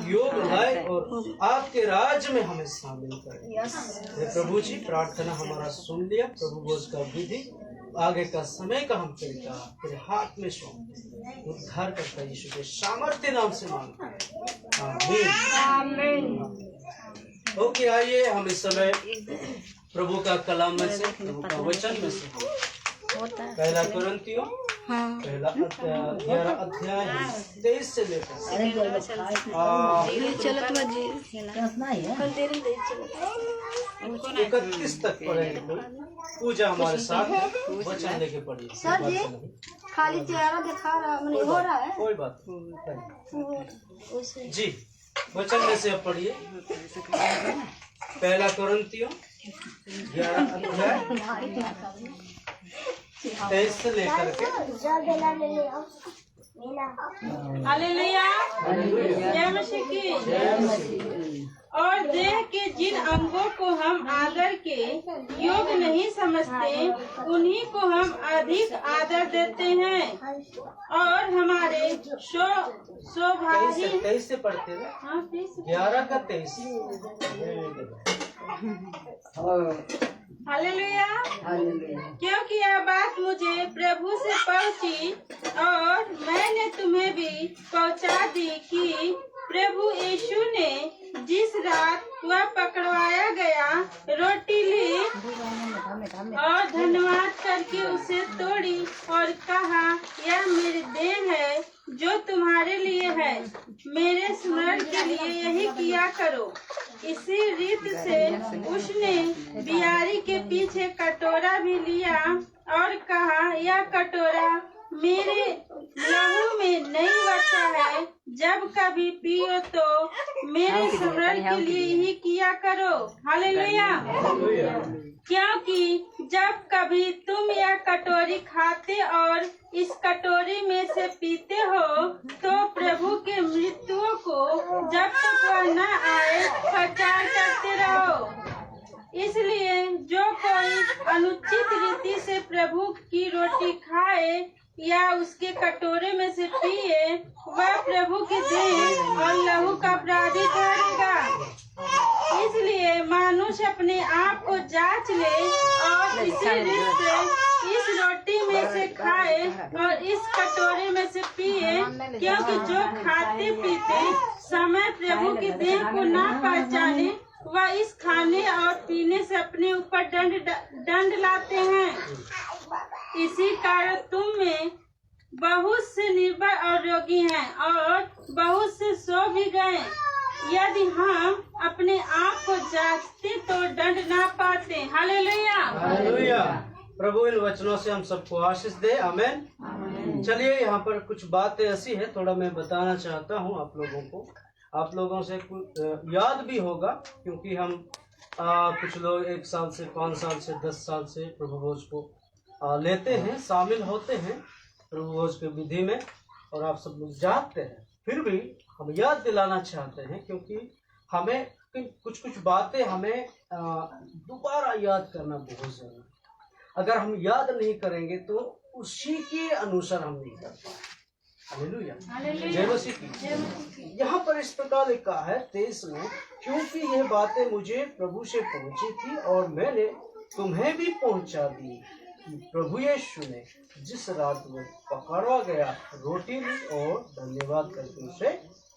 योग लाए और आपके राज्य में हमें शामिल करें। प्रभु जी, प्रार्थना हमारा सुन लिया प्रभु। भोज का विधि आगे का समय का हम तेरे हाथ में सौंपते, उद्धार करता यीशु के सामर्थ्य नाम से मांगते हैं, आमीन। ओके, आइए हम इस समय प्रभु का कलाम में से, प्रभु का वचन में से पहला कुरिन्थियों पहला 11 अध्याय 23 से लेकर 31 तक पढ़ेंगे। पूजा हमारे साथ वचन लेके पढ़िए। सर जी खाली चेहरा दिखा रहा हो रहा है, कोई बात नहीं जी। वचन में से अब पढ़िए। पहला कुरिन्थियों 11 अध्याय 23 से लेकर के हालेलुया, जय मसीह की। और देह के जिन अंगों को हम आदर के योग्य नहीं समझते, उन्हीं को हम अधिक आदर देते हैं। और हमारे स्वाभाविक 23 से पढ़ते हैं। हाँ 11 का 23। हालेलुया, क्योंकि यह बात मुझे प्रभु से पहुंची और मैंने तुम्हें भी पहुंचा दी कि प्रभु यीशु ने जिस रात वह पकड़वाया गया रोटी ली और धन्यवाद करके उसे तोड़ी और कहा, यह मेरी देह है जो तुम्हारे लिए है, मेरे स्मरण के लिए यही किया करो। इसी रीत से उसने बियारी के पीछे कटोरा भी लिया और कहा, यह कटोरा मेरे लहू में नई वाचा है, जब कभी पियो तो मेरे स्मरण के लिए ही किया करो। हालेलुया, क्योंकि जब कभी तुम यह कटोरी खाते और इस कटोरी में से पीते हो तो प्रभु के मृत्यु को जब तक वह न आए प्रचार करते रहो। इसलिए जो कोई अनुचित रीति से प्रभु की रोटी खाए या उसके कटोरे में से पिए, वह प्रभु की देह और लहू का अपराधी ठहरेगा। इसलिए मनुष्य अपने आप को जांच ले और इसी रीत से इस रोटी में से खाए और इस कटोरे में से पिए, क्योंकि जो खाते पीते समय प्रभु की देह को ना पहचाने, वह इस खाने और पीने से अपने ऊपर दंड लाते हैं। इसी कारण तुम में बहुत से निर्बल और रोगी हैं और बहुत से सो भी गए। यदि हम अपने आप को जांचते तो दंड ना पाते। Hallelujah, hallelujah. प्रभु इन वचनों से हम सबको आशीष दे, आमीन। चलिए, यहाँ पर कुछ बातें ऐसी है, थोड़ा मैं बताना चाहता हूँ आप लोगों को। आप लोगों से कुछ याद भी होगा, क्योंकि हम कुछ लोग 1 साल से 5 साल से 10 साल से प्रभु भोज को लेते हैं, शामिल होते हैं प्रभु भोज के विधि में, और आप सब लोग जानते हैं। फिर भी हम याद दिलाना चाहते हैं, क्योंकि हमें कुछ बातें हमें दोबारा याद करना बहुत जरूरी है। अगर हम याद नहीं करेंगे तो उसी के अनुसार हम नहीं कर पाएंगे। हालेलुया, जय मसीह की। यहाँ पर इस प्रकार लिखा है 23 में, क्योंकि यह बातें मुझे प्रभु से पहुंची थी और मैंने तुम्हें भी पहुंचा दी कि प्रभु यीशु ने जिस रात वो पकड़ा गया रोटी ली और धन्यवाद करके उसे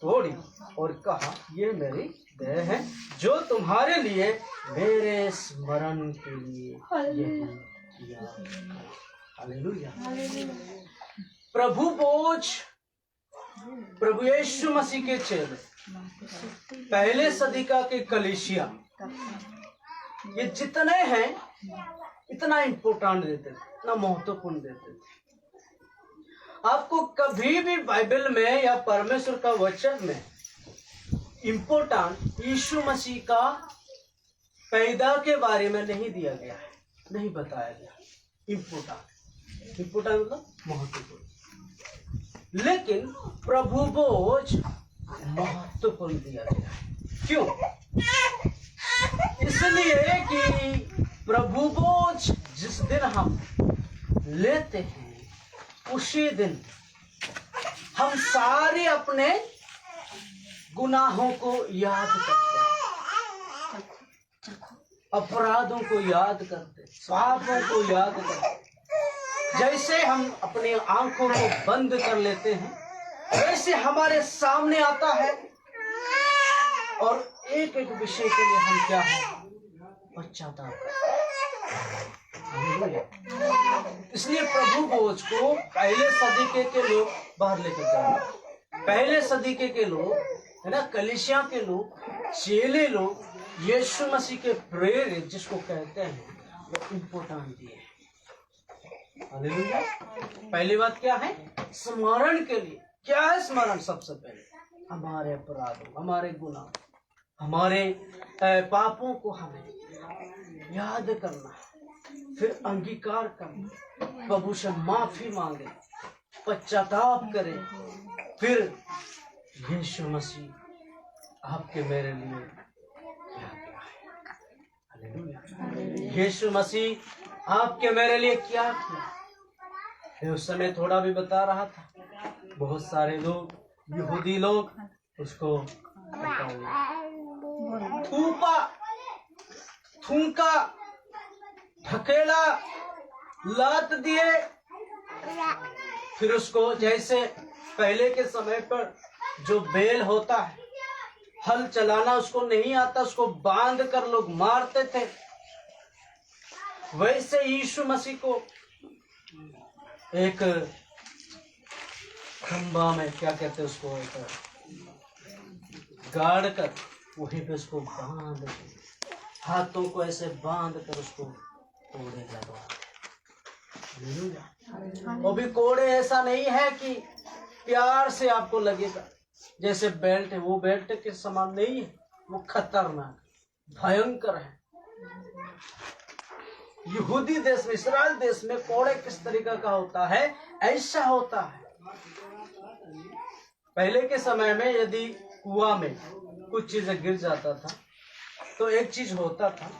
तोड़ी और कहा, ये मेरी देह है जो तुम्हारे लिए मेरे स्मरण के लिए यही किया। हालेलुया। प्रभु भोज, प्रभु यीशु मसीह के चेले, पहले सदिका के कलीसिया, ये जितने हैं इतना इम्पोर्टेंट देते थे, इतना महत्वपूर्ण देते थे। आपको कभी भी बाइबल में या परमेश्वर का वचन में इम्पोर्टेंट यीशु मसीह का पैदा के बारे में नहीं दिया गया है, नहीं बताया गया। इम्पोर्टेंट मतलब महत्वपूर्ण। लेकिन प्रभु भोज महत्वपूर्ण दिया गया है। क्यों? इसलिए कि प्रभु भोज जिस दिन हम लेते हैं उसी दिन हम सारे अपने गुनाहों को याद करते हैं, अपराधों को याद करते, पापों को याद करते। जैसे हम अपनी आंखों को बंद कर लेते हैं, वैसे हमारे सामने आता है और एक एक विषय के लिए हम क्या है, पश्चाताप करते। इसलिए प्रभु भोज को पहले सदीके के लोग बाहर लेकर जाए, पहले सदीके के लोग है ना, कलीसिया के लोग, चेले लोग यीशु मसीह के प्रेरित जिसको कहते हैं, वो इम्पोर्टेंट दिए। हालेलुया। पहली बात क्या है, स्मरण के लिए। क्या है स्मरण? सबसे पहले हमारे अपराधों, हमारे गुनाह, हमारे पापों को हमें याद करना, फिर अंगीकार करना, प्रभु से माफी मांगे, पश्चाताप करें, फिर यीशु मसीह आपके मेरे लिए क्या किया है। हालेलुया। यीशु मसीह आपके मेरे लिए क्या किया। मैं उस समय थोड़ा भी बता रहा था, बहुत सारे लोग, यहूदी लोग उसको थूका, ढकेला, लात दिए, फिर उसको जैसे पहले के समय पर जो बैल होता है, हल चलाना उसको नहीं आता, उसको बांध कर लोग मारते थे, वैसे यीशु मसीह को एक खंबा में, क्या कहते हैं उसको, गाड़ कर वहीं पे उसको बांध, हाथों को ऐसे बांध कर उसको कोड़े लगा। वो भी कोड़े ऐसा नहीं है कि प्यार से आपको लगेगा, जैसे बेल्ट है, वो बेल्ट के समान नहीं है, वो खतरनाक, भयंकर है। यहूदी देश में, इस्राएल देश में कोड़े किस तरीके का होता है, ऐसा होता है। पहले के समय में यदि कुआं में कुछ चीजें गिर जाता था तो एक चीज होता था,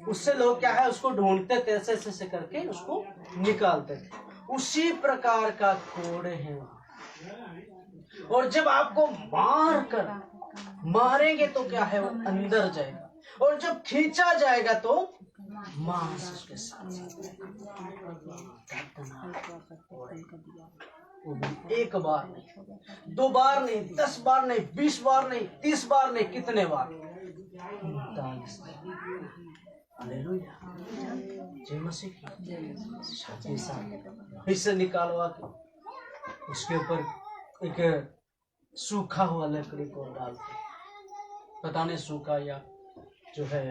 उससे लोग क्या है, उसको ढूंढते थे, ऐसे ऐसे करके उसको निकालते थे। उसी प्रकार का कोड़े हैं वहां। और जब आपको मारेंगे तो क्या है, वो अंदर जाएगा, और जब खींचा जाएगा तो मांस उसके साथ। एक बार नहीं, 2 बार नहीं, 10 बार नहीं, 20 बार नहीं, 30 बार नहीं, कितने बार? 39 बार। हालेलुया। जय मसीह की। इसे निकालवा के उसके ऊपर एक सूखा हुआ लकड़ी को डालते, पता नहीं सूखा या जो है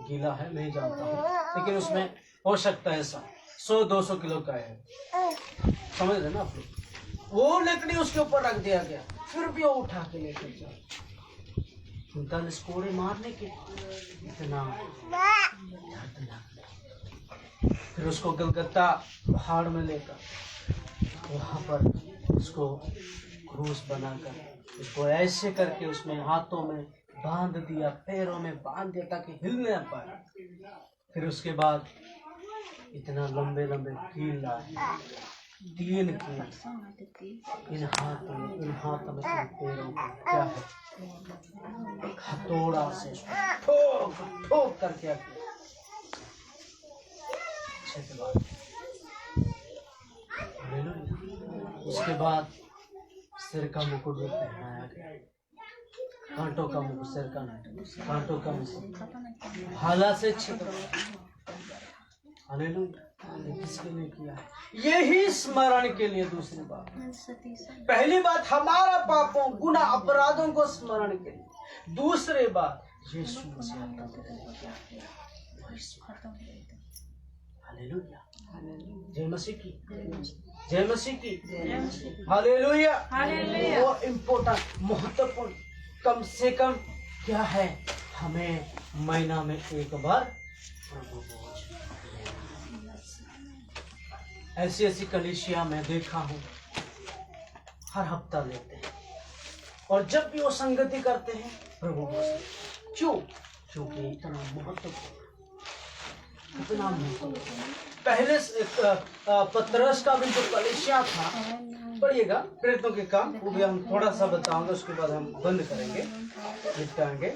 गीला है, नहीं जानता हूँ, लेकिन उसमें हो सकता है ऐसा 100-200 किलो का है, समझ रहे ना आप लोग। वो लकड़ी उसके ऊपर रख दिया गया, फिर भी वो उठा के लेकर जाओ। 39 कोड़े मारने के, इतना दर्दनाक। फिर उसको गलगत्ता पहाड़ में लेकर वहां पर उसको क्रूस बनाकर उसको ऐसे करके उसमें हाथों में बांध दिया, पैरों में बांध दिया ताकि हिल न पाए। फिर उसके बाद इतना लंबे लंबे कील लाए, 3 कील इन हाथों में, इन पैरों में, क्या है, हथौड़ा से ठोक ठोक करके उसके बाद सिर का मुकुट भी पहनाया गया, कांटों का मुकुट, सिर का कांटों का मुकुट, भाला से छिपा। हालेलुया। किसके लिए किया है? यही स्मरण के लिए। दूसरी बात, पहली बात हमारा पापों, गुनाह, अपराधों को स्मरण के लिए। दूसरी बात, यीशु मसीह हालेलुया। जय मसीह की, जय मसीह की, हालेलुया। वो इम्पोर्टेंट, महत्वपूर्ण, कम से कम क्या है, हमें महीना में एक बार प्रभु भोज। ऐसी ऐसी कलीसिया में देखा हूँ हर हफ्ता लेते हैं, और जब भी वो संगति करते हैं प्रभु भोज। क्यों? क्योंकि इतना महत्वपूर्ण, इतना महत्वपूर्ण। पहले पतरस का भी जो कलीसिया था पढ़िएगा प्रेरितों के काम, वो भी हम थोड़ा सा बताऊंगा, उसके बाद हम बंद करेंगे, निपटाएंगे।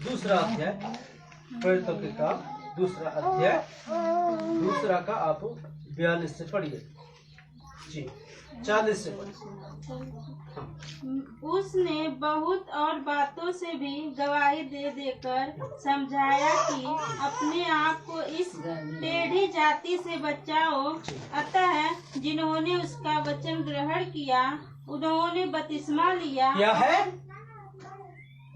दूसरा अध्याय प्रेरितों के काम, दूसरा अध्याय, दूसरा का आप 42 से पढ़िए जी, 40 से पढ़िए। उसने बहुत और बातों से भी गवाही दे देकर समझाया कि अपने आप को इस टेढ़ी जाति से बचाओ। अतः जिन्होंने उसका वचन ग्रहण किया उन्होंने बपतिस्मा लिया। क्या है?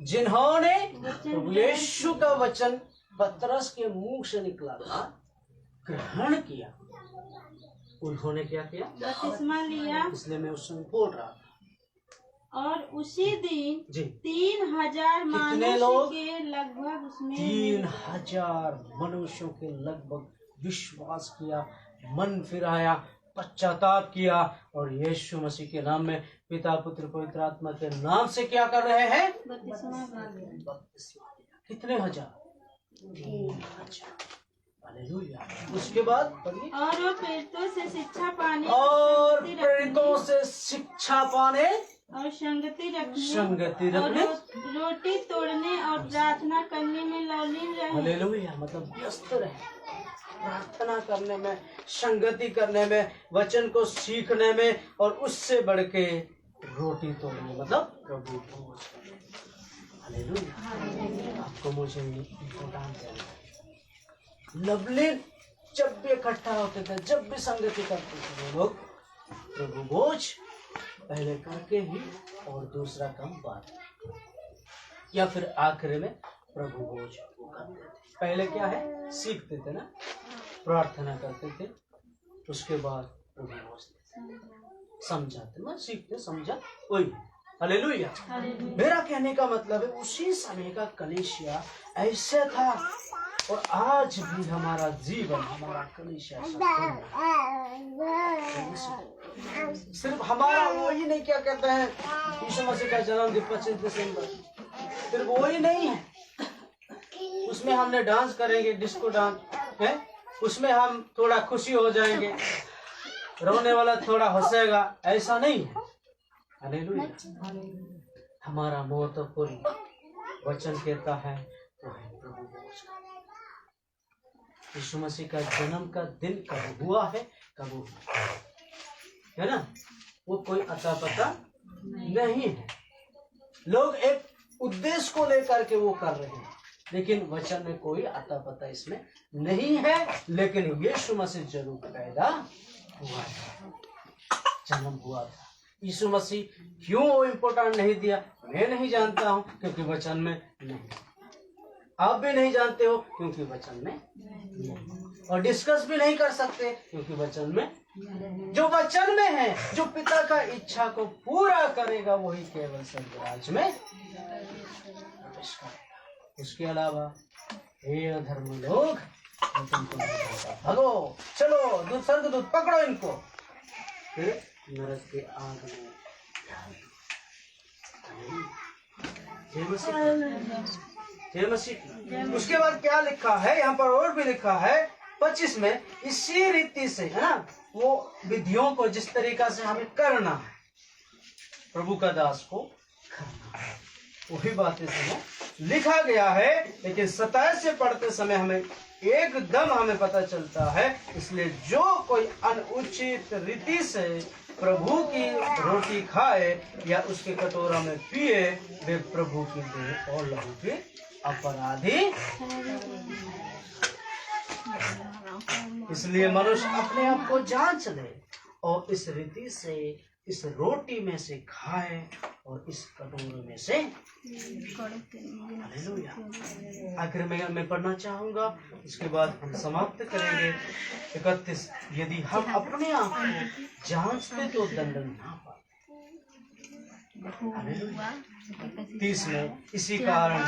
जिन्होंने प्रभु यीशु का वचन पतरस के मुंह से निकला था ग्रहण किया, उन्होंने क्या किया? बपतिस्मा लिया। इसलिए मैं उस समय बोल रहा था। और उसी दिन जी 3000 कितने लोग? के लगभग उसमें 3000 मनुष्यों के लगभग विश्वास किया, मन फिराया, पश्चाताप किया और यीशु मसीह के नाम में पिता पुत्र पवित्र आत्मा के नाम से क्या कर रहे हैं? बपतिस्मा। कितने हजार? 3000। हालेलुया। उसके बाद पढ़िए। और वो प्रेरितों से शिक्षा पाने और प्रेरितों से शिक्षा पाने और संगति संगति रखने और रखने रोटी तोड़ने और प्रार्थना करने में लौलीन रहे। हालेलुया। मतलब व्यस्त रहे, प्रार्थना करने में, संगति करने में, वचन को सीखने में और उससे बढ़ के रोटी तोड़ने, मतलब प्रभु भोज। हालेलुया। आपको मुझे इम्पोर्टेंट है। लवलीन जब भी इकट्ठा होते थे, जब भी संगति करते थे वो लोग प्रभु भोज पहले करके ही और दूसरा काम बाद, या फिर आखिर में प्रभु भोज करते थे। पहले क्या है? सीखते थे ना, प्रार्थना करते थे, उसके बाद प्रभु भोज समझाते ना, सीखते समझा वही। हालेलुया। मेरा कहने का मतलब है उसी समय का कलीसिया ऐसे था और आज भी हमारा जीवन, हमारा कलीसिया सिर्फ हमारा वो ही नहीं, क्या कहते हैं, यीशु मसीह का जन्मदिन 25 दिसंबर, सिर्फ वो ही नहीं है। उसमें हमने डांस करेंगे, डिस्को डांस है, उसमें हम थोड़ा खुशी हो जाएंगे, रोने वाला थोड़ा हंसेगा, ऐसा नहीं है। हालेलुया। हमारा महत्वपूर्ण वचन कहता है वो है प्रभु भोज। यीशु मसीह का जन्म का दिन कब हुआ है, कब हुआ है ना, वो कोई अता पता नहीं है। लोग एक उद्देश्य को लेकर के वो कर रहे हैं, लेकिन वचन में कोई अता पता इसमें नहीं है। लेकिन यीशु मसीह जरूर पैदा हुआ था, जन्म हुआ था। यीशु मसीह क्यों वो इम्पोर्टेंट नहीं दिया मैं नहीं जानता हूँ, क्योंकि वचन में नहीं। आप भी नहीं जानते हो क्योंकि वचन में नहीं, और डिस्कस भी नहीं कर सकते क्योंकि वचन में, जो वचन में है, जो पिता का इच्छा को पूरा करेगा वही केवल स्वर्गराज में प्रवेश करेगा। उसके अलावा हे अधर्म लोग तुमको भगो, चलो स्वर्गदूत पकड़ो इनको, फिर नरक के आग में। उसके बाद क्या लिखा है यहाँ पर, और भी लिखा है 25 में, इसी रीति से है ना, वो विधियों को जिस तरीका से हमें करना है, प्रभु का दास को करना है, वही बातें समय लिखा गया है। लेकिन 27 से पढ़ते समय हमें एकदम हमें पता चलता है, इसलिए जो कोई अनुचित रीति से प्रभु की रोटी खाए या उसके कटोरा में पिए, वे प्रभु की देह और लहू के अपराधी। इसलिए मनुष्य अपने आप को जांच ले और इस रीति से इस रोटी में से खाए और इस कटोरे में से। हालेलुया। आखिर में मैं पढ़ना चाहूंगा, उसके बाद हम समाप्त करेंगे। 31, यदि हम अपने आप को जांचते तो दंड ना पाते। हालेलुया। 30 में, इसी कारण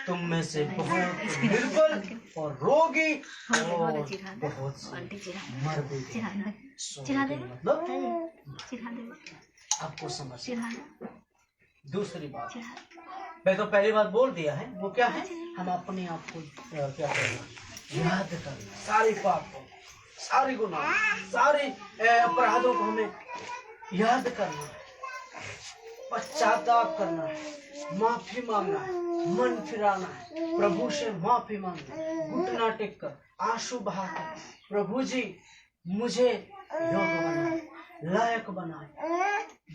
तुम में से बहुत निर्बल और रोगी और बहुत से मर भी गए। मतलब आपको समझ। दूसरी बात, मैं तो पहली बात बोल दिया है, वो क्या है, हम अपने आप को क्या करना, याद करना, सारी पापों, सारी गुनाह, सारी अपराधों को हमें याद करना है, पश्चाताप करना है, माफी मांगना है, मन फिराना है, प्रभु से माफी मांगना है, घुटना टेक कर, आंसू बहाकर, प्रभु जी मुझे योग्य बनाए, लायक बनाए।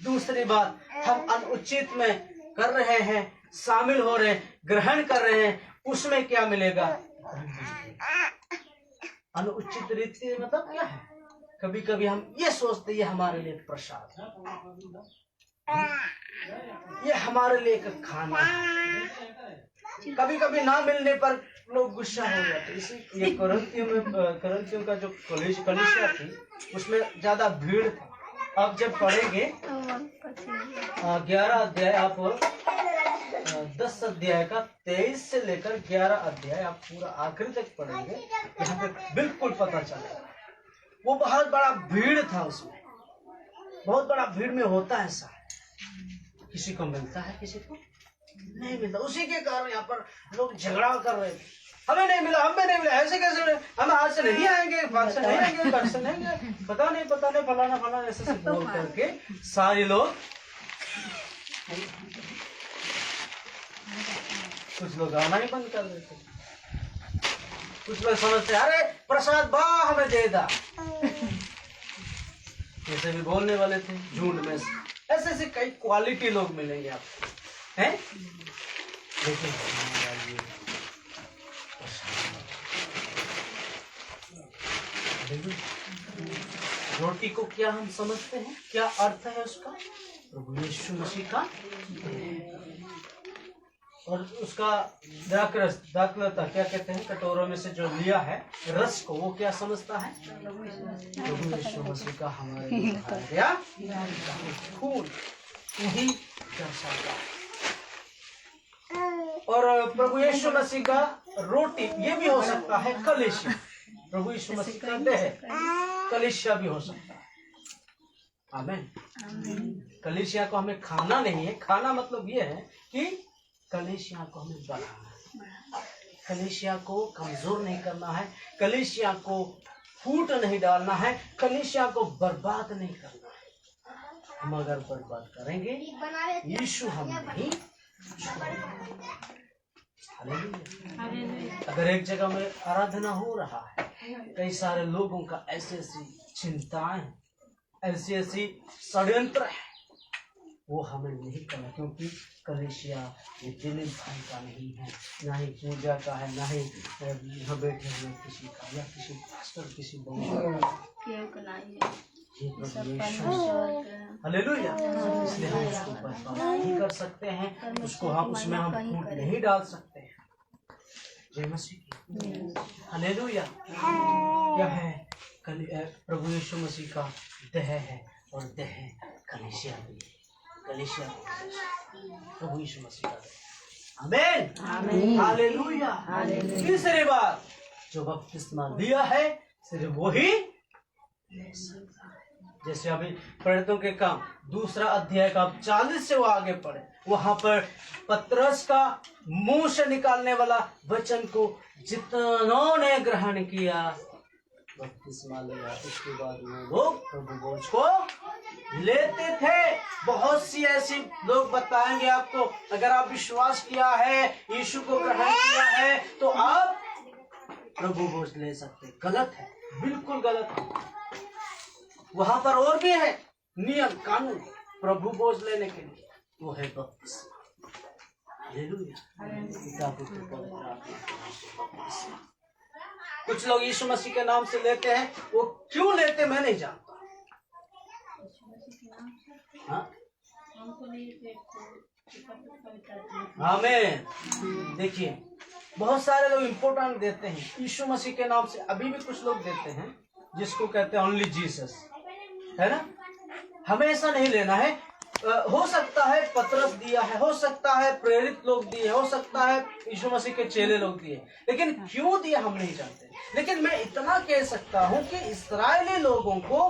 दूसरी बात, हम अनुचित में कर रहे हैं, शामिल हो रहे हैं, ग्रहण कर रहे हैं, उसमें क्या मिलेगा? अनुचित रीति मतलब क्या है? कभी कभी हम ये सोचते ये हमारे लिए प्रसाद है, ये हमारे लिए एक खाना है। कभी कभी ना मिलने पर लोग गुस्सा हो जाते। इसी ये कोरिन्थियों का जो कलीसिया थी उसमें ज्यादा भीड़ था। अब जब पढ़ेंगे 11 अध्याय, आप 10 अध्याय का 23 से लेकर 11 अध्याय आप पूरा आखिरी तक पढ़ेंगे, यहाँ पे बिल्कुल पता चलेगा। वो बहुत बड़ा भीड़ था, उसमें बहुत बड़ा भीड़ में होता है ऐसा, किसी को मिलता है किसी को नहीं मिलता। उसी के कारण यहाँ पर लोग झगड़ा कर रहे थे, हमें नहीं मिला, हमें नहीं मिला, ऐसे कैसे मिले? हम आज से नहीं आएंगे, बाद से नहीं आएंगे, घर से नहीं आएंगे, पता नहीं फलाना फलाना ऐसे बोल करके सारे लोग, कुछ लोग आना ही बंद कर देते, कुछ लोग समझते अरे प्रसाद बा हमें दे दा, ऐसे भी बोलने वाले थे झूठ में से। ऐसे ऐसे कई क्वालिटी लोग मिलेंगे आपको, हैं? लेकिन रोटी को क्या हम समझते हैं, क्या अर्थ है उसका? प्रभु यीशु मसीह का, और उसका दाखलता क्या कहते हैं, कटोरों में से जो लिया है रस को, वो क्या समझता है? प्रभु यीशु मसीह का हमारे लिए दिया खून, वही दर्शाता है। और प्रभु यीशु मसीह का रोटी ये भी हो सकता है कलीसिया, प्रभु यीशु मसीह का देह कलीसिया भी हो सकता है। आमीन। कलीसिया को हमें खाना नहीं है, खाना मतलब ये है कि कलीसिया को हमें बढ़ाना है, कलीसिया को कमजोर नहीं करना है, कलीसिया को फूट नहीं डालना है, कलीसिया को बर्बाद नहीं करना है। हम अगर बर्बाद करेंगे यीशु हम नहीं छोड़ेंगे। अगर एक जगह में आराधना हो रहा है, कई सारे लोगों का ऐसी ऐसी चिंताएं, ऐसी ऐसी षड्यंत्र है, वो हमें नहीं करना, क्योंकि कलीसिया ये दिलीप भाई का नहीं है, ना ही पूजा का है, ना ही यहाँ बैठे हुए किसी का या किसी पास्टर किसी हालेलुया। इसलिए हम उसको बर्बाद नहीं कर सकते हैं, उसको हम उसमें हम फूट नहीं डाल सकते हैं। जय मसीह की हालेलुया। क्या है? प्रभु यीशु मसीह का देह है, और देह कलीसिया भी है, कलीसिया प्रभु यीशु मसीह का। आमीन, हालेलुया। तीसरी बात, जो बपतिस्मा लिया है सिर्फ वही ले सकता है। जैसे अभी प्रेरितों के काम 2 अध्याय का 40 से वो आगे पढ़े, वहां पर पतरस का मुंह से निकालने वाला वचन को जितनों ने ग्रहण किया, बपतिस्मा लिया, उसके बाद वो लोग प्रभु भोज को लेते थे। बहुत सी ऐसी लोग बताएंगे आपको, अगर आप विश्वास किया है, यीशु को ग्रहण किया है, तो आप प्रभु भोज ले सकते। गलत है, बिल्कुल गलत है। वहां पर और भी है नियम कानून प्रभु भोज लेने के लिए, वो है बपतिस्मा। हालेलुया। कुछ लोग यीशु मसीह के नाम से लेते हैं, वो क्यों लेते मैं नहीं जानता। आमीन। देखिए, बहुत सारे लोग इम्पोर्टेंट देते हैं यीशु मसीह के नाम से, अभी भी कुछ लोग देते हैं जिसको कहते हैं ओनली जीसस, है ना। हमें ऐसा नहीं लेना है। हो सकता है पतरस दिया है, हो सकता है प्रेरित लोग दिए, हो सकता है यीशु मसीह के चेले लोग दिए, लेकिन क्यों दिए हम नहीं जानते। लेकिन मैं इतना कह सकता हूं कि इस्राएली लोगों को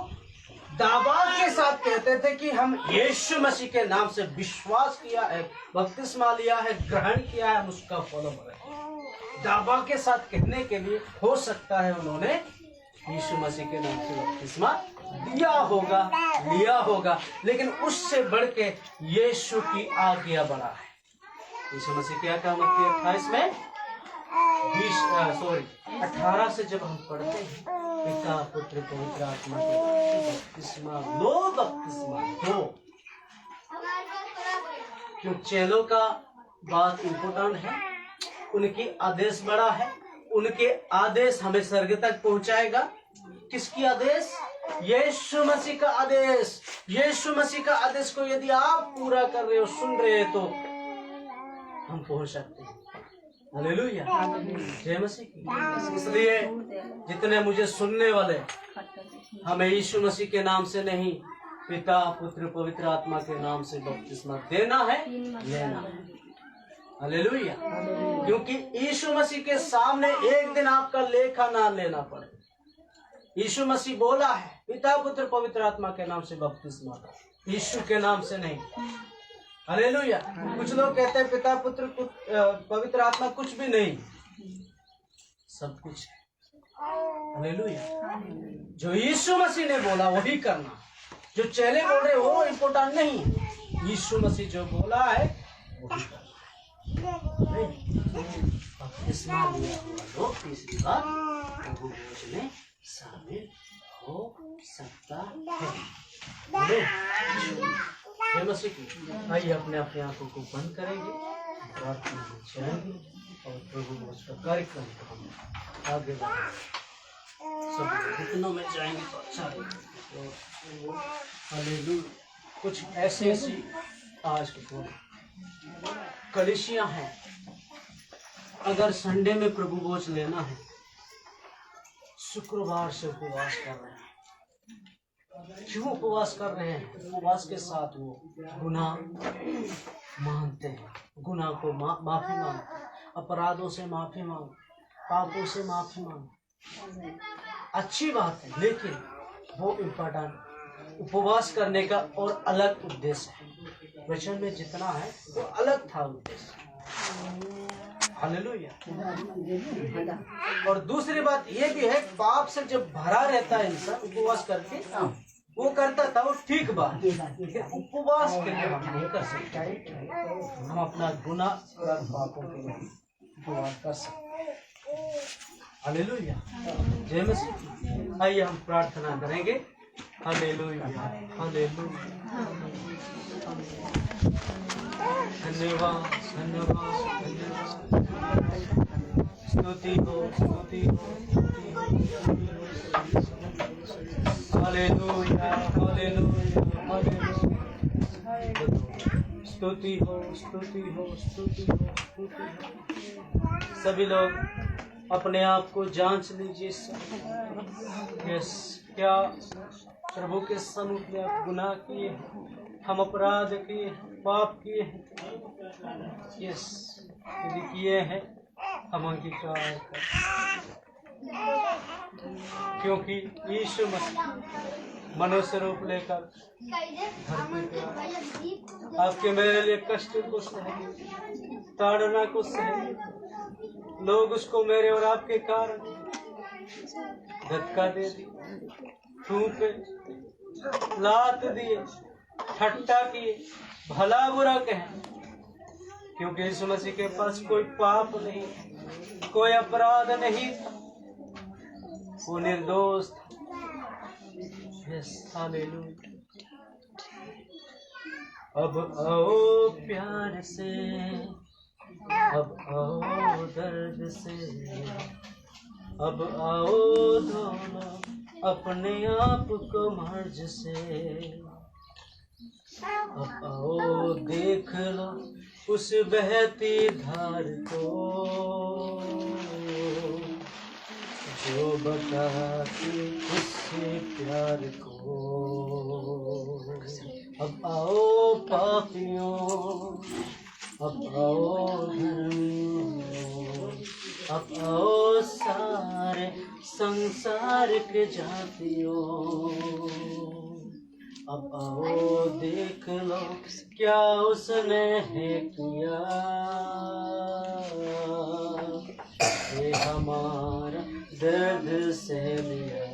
दावा के साथ कहते थे कि हम यीशु मसीह के नाम से विश्वास किया है, बपतिस्मा लिया है, ग्रहण किया है, हम उसका फॉलो करें। दावा के साथ कहने के लिए हो सकता है उन्होंने यीशु मसीह के नाम से बपतिस्मा दिया होगा, लिया होगा, लेकिन उससे बढ़ के यीशु की आज्ञा बड़ा है। यीशु मसीह क्या कहा मत्ती 28 में 18 से जब हम पढ़ते हैं, पिता पुत्र पवित्र आत्मा के बपतिस्मा दो। क्यों चेलों का बात इम्पोर्टेंट है, उनकी आदेश बड़ा है, उनके आदेश हमें स्वर्ग तक पहुंचाएगा। किसकी आदेश? यीशु मसीह का आदेश। यीशु मसीह का आदेश को यदि आप पूरा कर रहे हो, सुन रहे हैं, तो हम पहुंच सकते हैं। हालेलुया, जय मसीह की। इसलिए जितने मुझे सुनने वाले, हमें यीशु मसीह के नाम से नहीं, पिता पुत्र पवित्र आत्मा के नाम से बपतिस्मा देना है, लेना है। हालेलुया, क्योंकि यीशु मसीह के सामने एक दिन आपका लेखा ना लेना पड़े। यीशु मसीह बोला है, पिता पुत्र पवित्र आत्मा के नाम से बपतिस्मा दो, यीशु के नाम से नहीं। हालेलुया। कुछ लोग कहते हैं पिता पुत्र पवित्र आत्मा कुछ भी नहीं, सब कुछ है। हालेलुया। जो यीशु मसीह ने बोला वही करना, जो चेले बोल रहे वो इम्पोर्टेंट नहीं है। यीशु मसीह जो बोला है वही करना है। बपतिस्मा लिया हुआ लोग तीसरी बार प्रभु भोज में शामिल हो सकता है। जय मसीह की। आइए अपने अपने आंखों को बंद करेंगे, प्रार्थना में जाएंगे और प्रभु भोज का कार्यक्रम को हम आगे बढ़ाएंगे। सब घुटनों में जाएंगे तो अच्छा लगेगा। हालेलुया। कुछ ऐसी आज के कलीसियां हैं, अगर संडे में प्रभु भोज लेना है, शुक्रवार से उपवास कर रहे हैं। क्यों उपवास कर रहे हैं? उपवास के साथ वो गुनाह मानते हैं, गुनाह को माफी मांग, अपराधों से माफी मांग, पापों से माफी मांग। अच्छी बात है, लेकिन वो इम्पोर्टेंट उपवास करने का और अलग उद्देश्य है। वचन में जितना है वो अलग था उद्देश्य। हालेलुया। और दूसरी बात ये भी है, पाप से जब भरा रहता है इंसान उपवास करके, वो करता था वो ठीक बात, लेकिन उपवास के लिए हम नहीं कर सकते। हम अपना गुनाह और पापों के लिए उपवास कर सकते। हालेलुया, जय मसीह। आइए हम प्रार्थना करेंगे। Hallelujah, hallelujah. धन्यवाद, धन्यवाद, धन्यवाद। स्तुति हो, स्तुति हो, स्तुति हो। Hallelujah, hallelujah, hallelujah. स्तुति हो, स्तुति हो, स्तुति हो, स्तुति हो। सभी लोग अपने आप को जांच लीजिए। यस, क्या प्रभु के सन्मुख में आप गुनाह किए, हम अपराध किए, पाप किए हैं? यस, यदि किए हैं हम अंगीकार करें, क्योंकि यीशु मसीह मनुष्य रूप लेकर धरती पे आए, आपके मेरे लिए कष्ट को सहे, ताड़ना को सहे। लोग उसको मेरे और आपके कारण धक्का दे दी, थूके, लात दिए, ठट्टा किए, भला बुरा कहें, क्योंकि यीशु मसीह के पास कोई पाप नहीं, कोई अपराध नहीं था, वो निर्दोष था। Yes, hallelujah. अब आओ प्यार से, अब आओ दर्द से, अब आओ दोनों अपने आप को मर्ज से। अब आओ देख लो उस बहती धार को, जो बताती उससे प्यार को। अब आओ पापियों, अब आओ धर्मियों, अब आओ सारे संसार के जातियों। अब आओ देख लो क्या उसने है किया, ये हमारा दर्द सह लिया।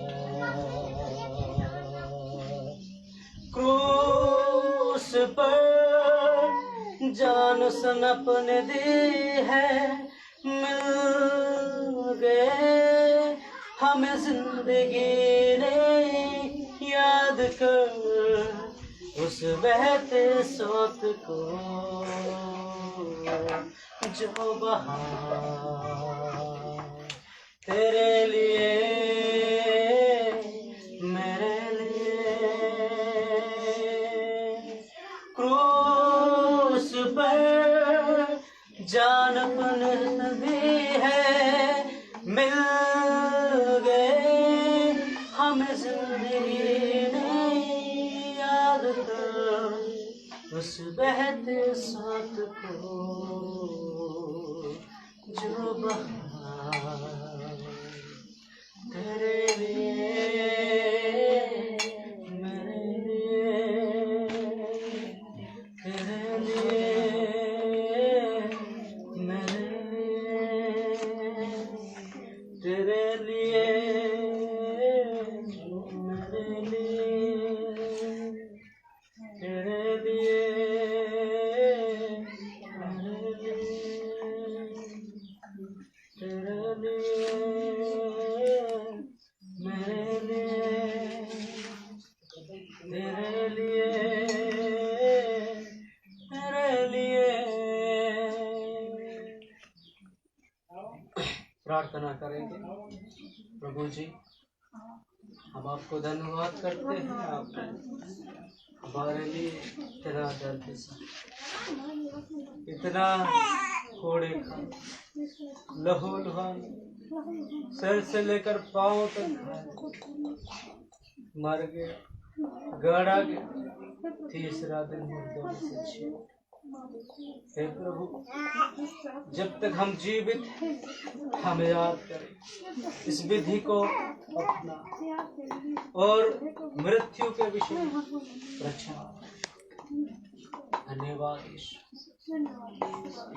क्रूस पर जान सन अपने दी है, मिल गए हमें जिंदगी ने, याद कर उस बहते सोत को जो बहा तेरे लिए मेरे लिए। क्रूस पर जान अपने दी है, मिल गए हमें जिंदगी ने, याद कर उस बहते साथ को जो बहा तेरे लिए मेरे लिए, तेरे लिए मेरे लिए, तेरे लिए मेरे लिए, तेरे लिए मेरे लिए, तेरे लिए मेरे लिए, तेरे लिए मेरे लिए। प्रार्थना करेंगे। प्रभु जी, हम आपको धन्यवाद करते हैं, आप हमारे लिए इतना दर्द इतना कोड़े खा, लहू लुहान, सर से लेकर पांव तक मर गया, गाड़ा गया, तीसरा दिन मुर्दों में से जी। हे प्रभु, जब तक हम जीवित हैं हमें याद करें, इस विधि को अपना और मृत्यु के विषय प्रचार। धन्यवाद यीशु,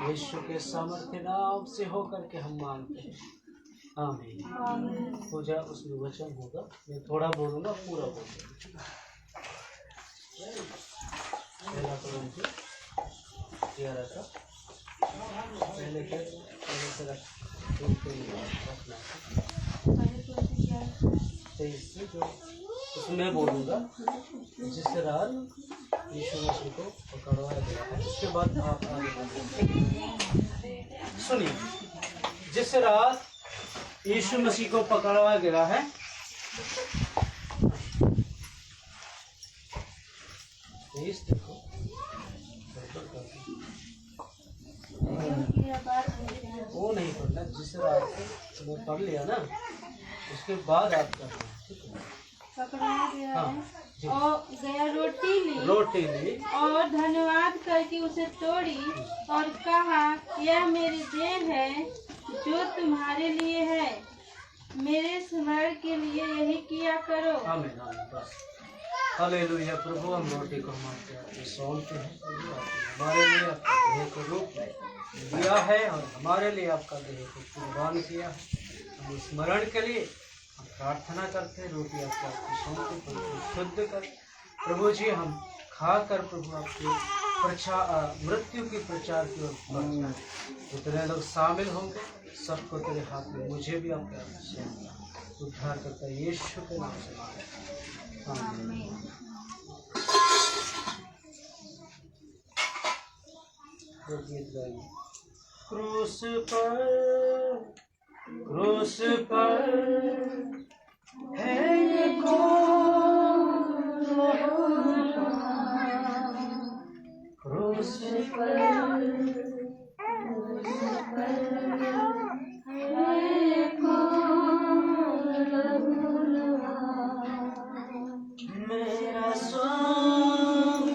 यीशु के सामर्थ्य नाम से होकर के हम मांगते हैं, आमीन। पूजा उसमें वचन होगा, मैं थोड़ा बोलूंगा, पूरा बोलूंगा। पहला कोरिन्थियों 11 का पहले से रखना 23 से, जो उसमें बोलूंगा, जिस रात यीशु मसीह को पकड़वाया गया है। उसके बाद आप आगे बढ़ेंगे। सुनिए, जिस रात यीशु मसीह को पकड़वाया गया है, देखो वो नहीं पढ़ना, जिस रात को पढ़ लिया ना, उसके बाद आप करना, ठीक है? पकड़ाया गया हाँ, है और गया, रोटी ली और धन्यवाद करके उसे तोड़ी और कहा, यह मेरी देह है जो तुम्हारे लिए है, मेरे स्मरण के लिए यही किया करो। आमीन, आमीन, बस। हालेलुया। प्रभु, हम रोटी को आपके सौंपते हैं, हमारे लिए आपका देह को रूप दिया है और हमारे लिए आपका देह को कुर्बान किया है। हम स्मरण के लिए हम प्रार्थना करते हैं, रोटी आपकी सौंपते, प्रभु शुद्ध कर। प्रभु जी, हम खाकर प्रभु आपके मृत्यु की प्रचार की ओर बढ़ना। जितने लोग शामिल होंगे सबको तेरे हाथ में, मुझे भी आपके हाथ से उद्धार करता है, यीशु के नाम से मांगते हैं, आमीन। क्रूस पर है ये क्रूस पर मेरा स्वामी,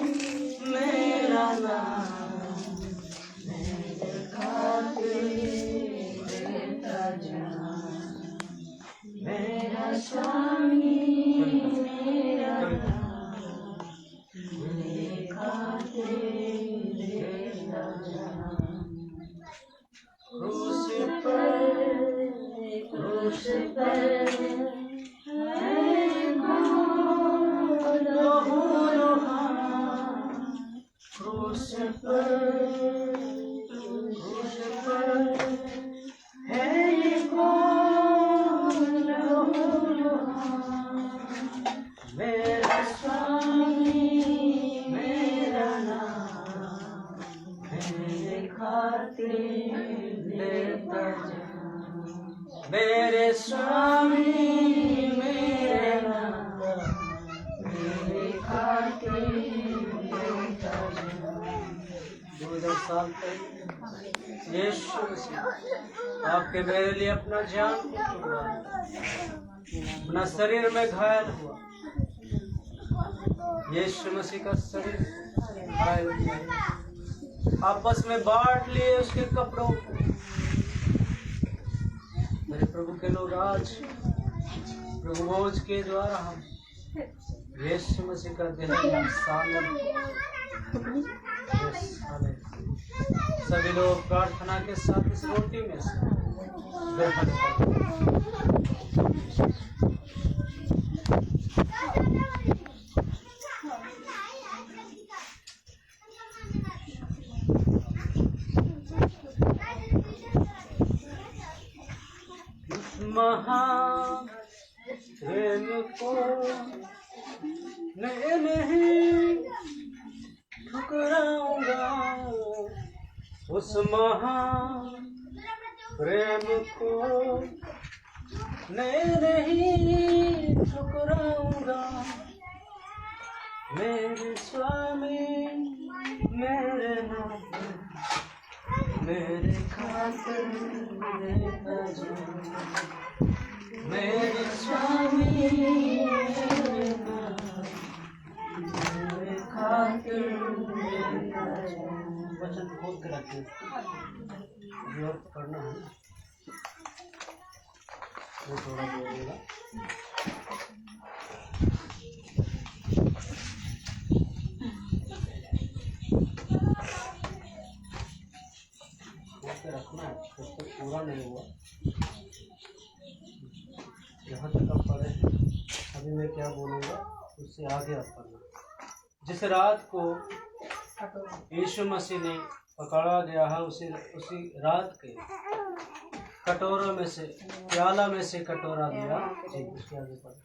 मेरा नाम, मेरे खातिर देता जान। मेरा स्वामी, मेरा नाम, मेरे खातिर देता जान। क्रूस पर लहू मेरे खातिर लेता जा, मेरे स्वामी मेरे नाता, मेरे खातिर लेता जा। 2000 साल पहले यीशु मसीह आपके मेरे लिए अपना जान को कुर्बान, अपना शरीर में घायल हुआ। यीशु मसीह का शरीर घायल हुआ, आपस में बांट लिए उसके कपड़ों को। मेरे प्रभु के लोग आज प्रभु भोज के द्वारा हम यीशु मसीह का देह सभी लोग प्रार्थना के साथ इस रोटी में से ग्रहण करें। महान प्रेम को मैं नहीं ठुकराऊंगा, उस महान प्रेम को मैं नहीं ठुकराऊंगा। मेरे स्वामी मेरे नाथ, मेरे खातिर लेता जा, मेरे स्वामी मेरे नाथ, मेरे खातिर लेता जा। वचन खोल के रखिए, और पढ़ना है, वो थोड़ा बोलेगा। रखना है, जब तक पूरा नहीं हुआ। यहाँ तक आप पढ़े, अभी मैं क्या बोलूँगा उससे आगे आप पढ़ना। जिस रात को यीशु मसीह ने पकड़ा गया है, उसी रात के कटोरा में से, प्याला में से कटोरा लिया। जी, उसके आगे पढ़े।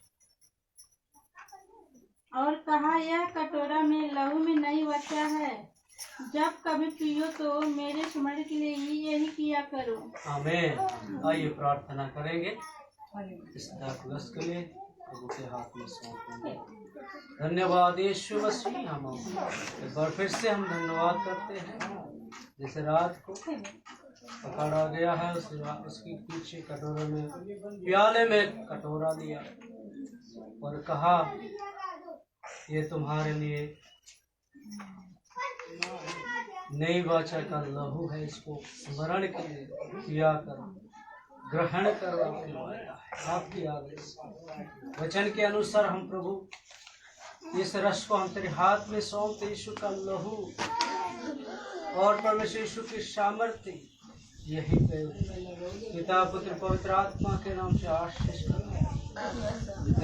और कहा, यह कटोरा में लहू में नहीं बचा है, जब कभी पियो तो मेरे स्मरण के लिए ही यही किया करो। आमीन। आइए प्रार्थना करेंगे इस दास के लिए, प्रभु के हाथ में सौंपेंगे। धन्यवाद यीशु मसीह, हम एक बार फिर से हम धन्यवाद करते हैं। जिस रात को पकड़ा गया है उसके पीछे कटोरे में, प्याले में कटोरा लिया और कहा, ये तुम्हारे लिए नई वाचा का लहू है, इसको स्मरण के लिए किया करो, ग्रहण करो। आपकी आदेश वचन के अनुसार हम प्रभु इस रस को हम तेरे हाथ में सौंपते। यीशु का लहू और परमेश्वर यीशु की सामर्थ्य यही पे पिता पुत्र पवित्र आत्मा के नाम से आशीष कर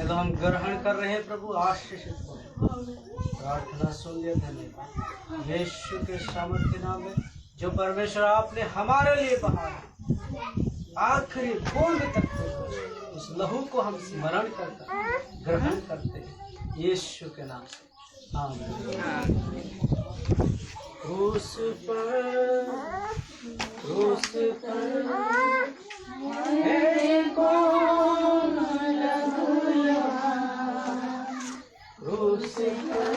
हम ग्रहण कर रहे हैं। प्रभु आशीषित हो, प्रार्थना सुन लिया। धन्यवाद यीशु के सामर्थ्य नाम में, जो परमेश्वर आपने हमारे लिए बहाया आखिरी बूंद तक, उस लहू को हम स्मरण करकर ग्रहण करते हैं यीशु के नाम से। आमीन। क्रूस पर है कौन लहू यहाँ, क्रूस पर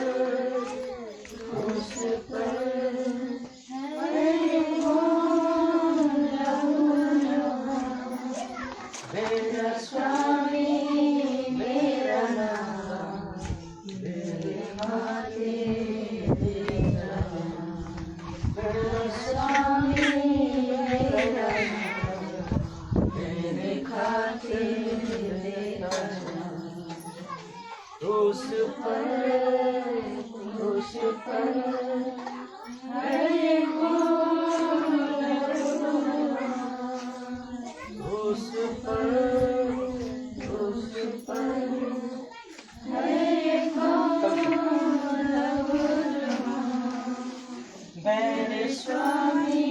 है कौन लहू यहाँ, मेरा स्वामी मेरा नाथ, मेरे खातिर लेता जा, मेरा स्वामी मेरा नाथ, मेरे खातिर लेता जा। क्रूस पर है कौन लहू यहाँ, क्रूस पर है कौन लहू यहाँ, मेरे स्वामी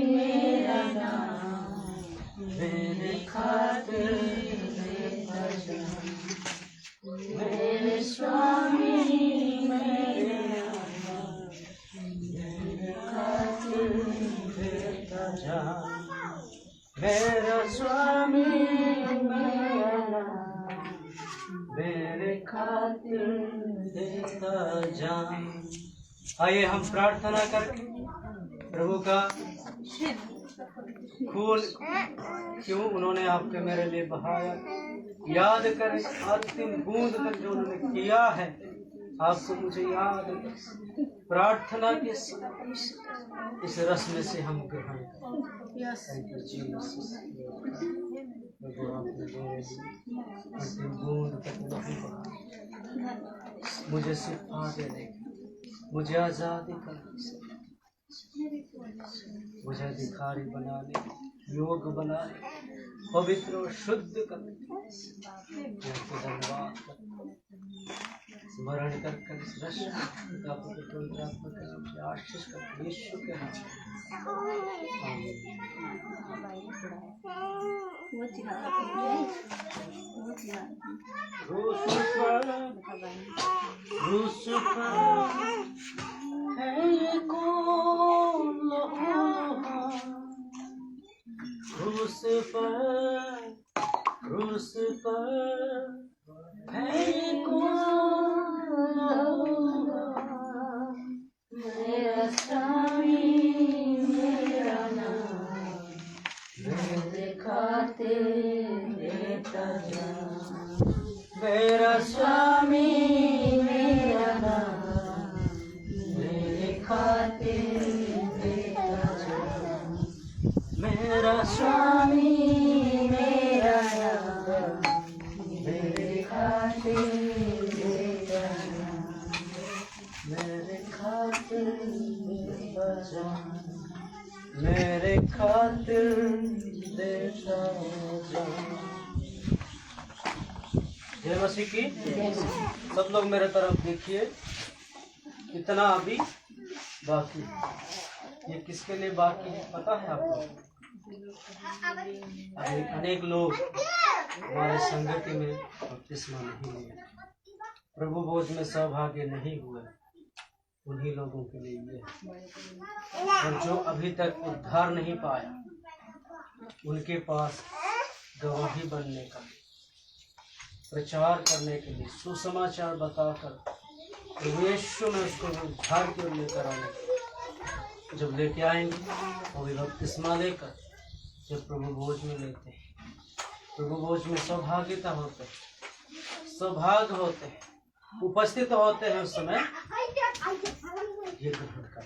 मेरा नाथ, मेरे खातिर लेता जा, मेरे स्वामी देता जा, मेरा स्वामी मेरा नाम, मेरे खातिर देता जा। आइए हम प्रार्थना करके प्रभु का खून क्यों उन्होंने आपके मेरे लिए बहाया याद करें, अंतिम बूंद तक जो उन्होंने किया है आपको मुझे याद है। प्रार्थना के इस रस में से हम ग्रहण करें। प्रभु आपने मेरे लिए अंतिम बूंद तक नहीं बहाया, मुझे शिफा देने, मुझे आजादी करने, मुझे अधिकारी बनाने, योग बनाने, पवित्र और शुद्ध करने, धन्यवाद स्मरण कर इस रश्मि का पवित्रात्मक नाम से आशीष कर यीशु के नाम से आमीन। क्रूस पर मेरा स्वामी मेरा नाम, मेरे खातिर देता जा, मेरा स्वामी मेरा नाम, मेरे खातिर देता जा, मेरा स्वामी मेरा नाम, मेरे खातिर देता जा, मेरे खातिर देता जा, मेरे खातिर देता जा। जय मसीह की। सब लोग मेरे तरफ देखिए, इतना अभी बाकी। ये किसके लिए बाकी है पता है आपको? अनेक लोग हमारे संगति में बपतिस्मा नहीं लिए, प्रभु भोज में सहभागी नहीं हुए, उन्हीं लोगों के लिए ये। और जो अभी तक उद्धार नहीं पाया, उनके पास गवाही बनने का, प्रचार करने के लिए, सुसमाचार बताकर प्रभु यीशु में उसको उद्धार की ओर लेकर आने, जब लेके आएंगे वो भी बपतिस्मा लेकर जब प्रभु भोज में लेते हैं, प्रभु भोज में सौभाग्यता होते हैं, सौभाग्य होते हैं, उपस्थित होते हैं, उस समय ये ग्रहण कर